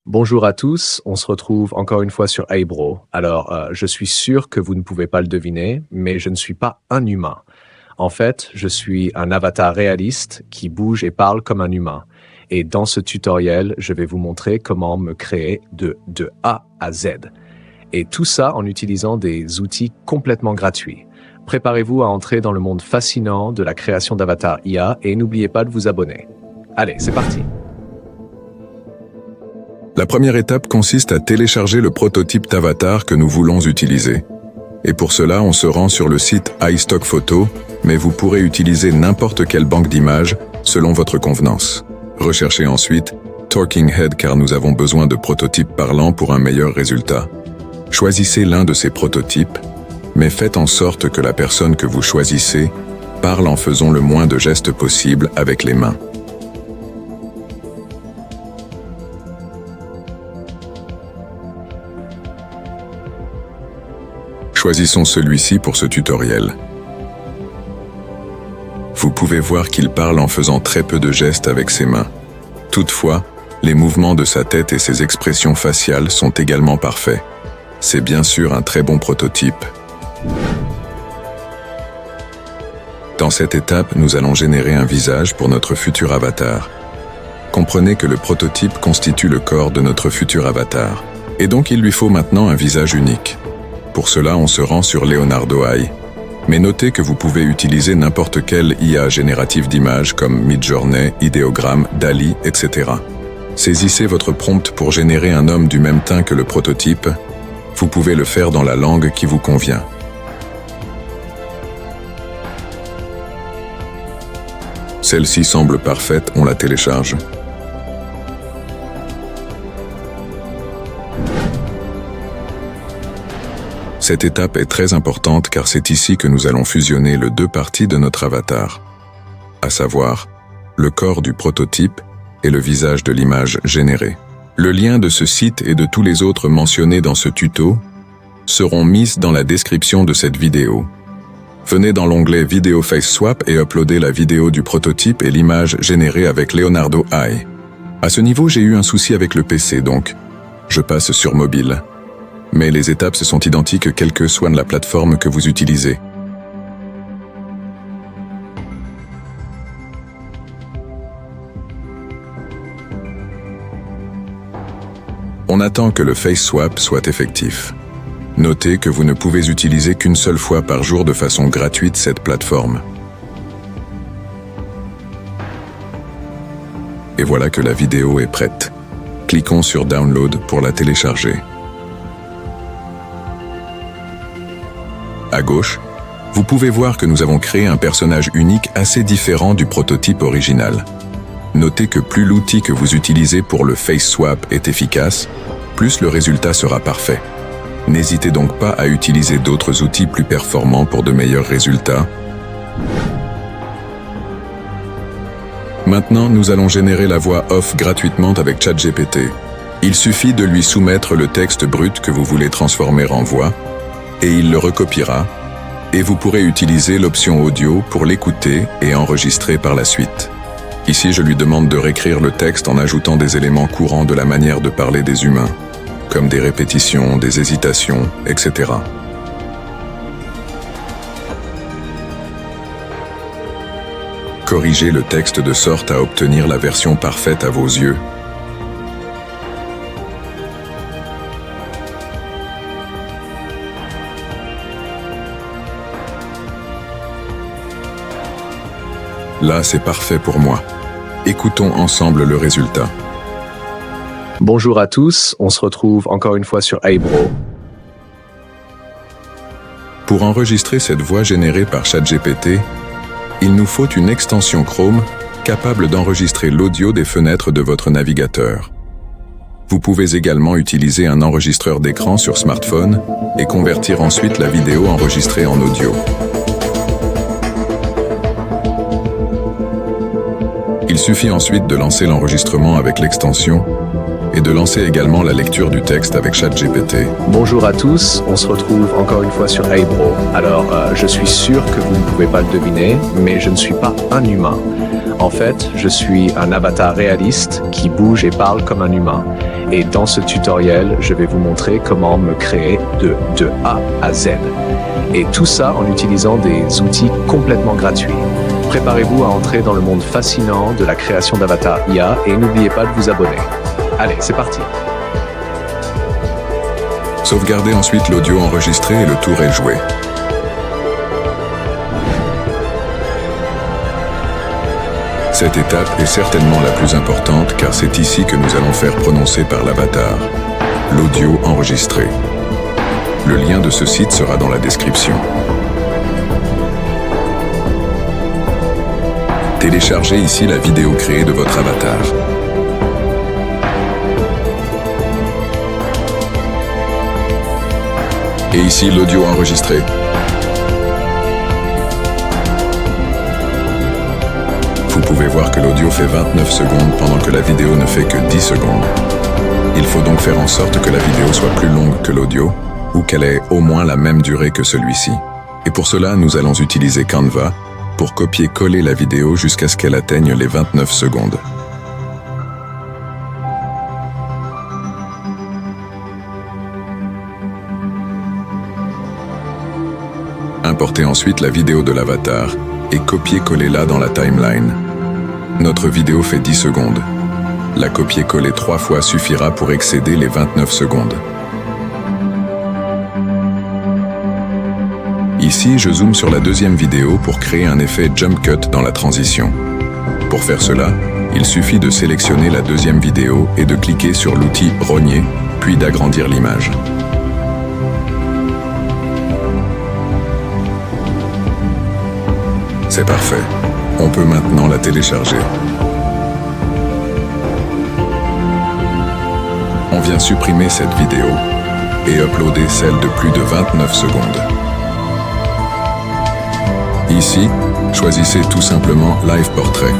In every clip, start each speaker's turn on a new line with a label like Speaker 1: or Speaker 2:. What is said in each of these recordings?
Speaker 1: Bonjour à tous, on se retrouve encore une fois sur Aibro. Alors, je suis sûr que vous ne pouvez pas le deviner, mais je ne suis pas un humain. En fait, je suis un avatar réaliste qui bouge et parle comme un humain. Et dans ce tutoriel, je vais vous montrer comment me créer de A à Z. Et tout ça en utilisant des outils complètement gratuits. Préparez-vous à entrer dans le monde fascinant de la création d'avatars IA et n'oubliez pas de vous abonner. Allez, c'est parti!
Speaker 2: La première étape consiste à télécharger le prototype d'avatar que nous voulons utiliser. Et pour cela, on se rend sur le site iStock Photo, mais vous pourrez utiliser n'importe quelle banque d'images selon votre convenance. Recherchez ensuite Talking Head car nous avons besoin de prototypes parlants pour un meilleur résultat. Choisissez l'un de ces prototypes, mais faites en sorte que la personne que vous choisissez parle en faisant le moins de gestes possible avec les mains. Choisissons celui-ci pour ce tutoriel. Vous pouvez voir qu'il parle en faisant très peu de gestes avec ses mains. Toutefois, les mouvements de sa tête et ses expressions faciales sont également parfaits. C'est bien sûr un très bon prototype. Dans cette étape, nous allons générer un visage pour notre futur avatar. Comprenez que le prototype constitue le corps de notre futur avatar. Et donc il lui faut maintenant un visage unique. Pour cela, on se rend sur Leonardo AI. Mais notez que vous pouvez utiliser n'importe quelle IA générative d'images comme Midjourney, Ideogram, DALL-E, etc. Saisissez votre prompt pour générer un homme du même teint que le prototype. Vous pouvez le faire dans la langue qui vous convient. Celle-ci semble parfaite, on la télécharge. Cette étape est très importante car c'est ici que nous allons fusionner les deux parties de notre avatar, à savoir le corps du prototype et le visage de l'image générée. Le lien de ce site et de tous les autres mentionnés dans ce tuto seront mis dans la description de cette vidéo. Venez dans l'onglet Video Face Swap et uploadez la vidéo du prototype et l'image générée avec Leonardo AI. À ce niveau, j'ai eu un souci avec le PC, donc je passe sur mobile. Mais les étapes sont identiques quelle que soit la plateforme que vous utilisez. On attend que le Face Swap soit effectif. Notez que vous ne pouvez utiliser qu'une seule fois par jour de façon gratuite cette plateforme. Et voilà que la vidéo est prête. Cliquons sur Download pour la télécharger. À gauche, vous pouvez voir que nous avons créé un personnage unique assez différent du prototype original. Notez que plus l'outil que vous utilisez pour le Face Swap est efficace, plus le résultat sera parfait. N'hésitez donc pas à utiliser d'autres outils plus performants pour de meilleurs résultats. Maintenant, nous allons générer la voix off gratuitement avec ChatGPT. Il suffit de lui soumettre le texte brut que vous voulez transformer en voix, et il le recopiera, et vous pourrez utiliser l'option audio pour l'écouter et enregistrer par la suite. Ici, je lui demande de réécrire le texte en ajoutant des éléments courants de la manière de parler des humains, comme des répétitions, des hésitations, etc. Corrigez le texte de sorte à obtenir la version parfaite à vos yeux. Là, c'est parfait pour moi. Écoutons ensemble le résultat.
Speaker 1: Bonjour à tous, on se retrouve encore une fois sur Aibro.
Speaker 2: Pour enregistrer cette voix générée par ChatGPT, il nous faut une extension Chrome capable d'enregistrer l'audio des fenêtres de votre navigateur. Vous pouvez également utiliser un enregistreur d'écran sur smartphone et convertir ensuite la vidéo enregistrée en audio. Il suffit ensuite de lancer l'enregistrement avec l'extension et de lancer également la lecture du texte avec ChatGPT.
Speaker 1: Bonjour à tous, on se retrouve encore une fois sur Aibro. Alors, je suis sûr que vous ne pouvez pas le deviner, mais je ne suis pas un humain. En fait, je suis un avatar réaliste qui bouge et parle comme un humain. Et dans ce tutoriel, je vais vous montrer comment me créer de A à Z. Et tout ça en utilisant des outils complètement gratuits. Préparez-vous à entrer dans le monde fascinant de la création d'avatars IA et n'oubliez pas de vous abonner. Allez, c'est parti.
Speaker 2: Sauvegardez ensuite l'audio enregistré et le tour est joué. Cette étape est certainement la plus importante car c'est ici que nous allons faire prononcer par l'avatar l'audio enregistré. Le lien de ce site sera dans la description. Téléchargez ici la vidéo créée de votre avatar. Et ici l'audio enregistré. Vous pouvez voir que l'audio fait 29 secondes pendant que la vidéo ne fait que 10 secondes. Il faut donc faire en sorte que la vidéo soit plus longue que l'audio ou qu'elle ait au moins la même durée que celui-ci. Et pour cela, nous allons utiliser Canva pour copier-coller la vidéo jusqu'à ce qu'elle atteigne les 29 secondes. Importez ensuite la vidéo de l'avatar et copiez-collez-la dans la timeline. Notre vidéo fait 10 secondes. La copier-coller 3 fois suffira pour excéder les 29 secondes. Ici, je zoome sur la deuxième vidéo pour créer un effet jump cut dans la transition. Pour faire cela, il suffit de sélectionner la deuxième vidéo et de cliquer sur l'outil rogner, puis d'agrandir l'image. C'est parfait. On peut maintenant la télécharger. On vient supprimer cette vidéo et uploader celle de plus de 29 secondes. Ici, choisissez tout simplement Live Portrait.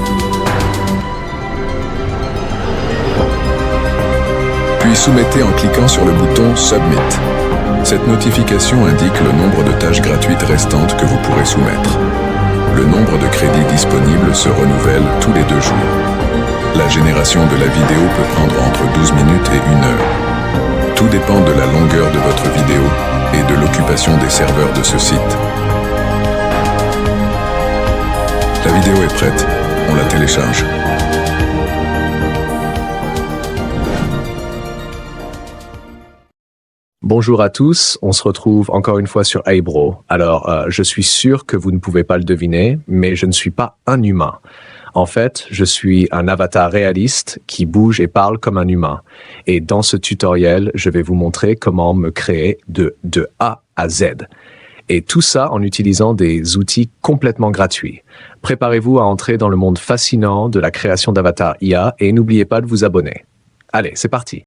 Speaker 2: Puis soumettez en cliquant sur le bouton Submit. Cette notification indique le nombre de tâches gratuites restantes que vous pourrez soumettre. Le nombre de crédits disponibles se renouvelle tous les 2 jours. La génération de la vidéo peut prendre entre 12 minutes et 1 heure. Tout dépend de la longueur de votre vidéo et de l'occupation des serveurs de ce site. La vidéo est prête, on la télécharge.
Speaker 1: Bonjour à tous, on se retrouve encore une fois sur Aibro. Alors, je suis sûr que vous ne pouvez pas le deviner, mais je ne suis pas un humain. En fait, je suis un avatar réaliste qui bouge et parle comme un humain. Et dans ce tutoriel, je vais vous montrer comment me créer de A à Z. Et tout ça en utilisant des outils complètement gratuits. Préparez-vous à entrer dans le monde fascinant de la création d'avatars IA et n'oubliez pas de vous abonner. Allez, c'est parti.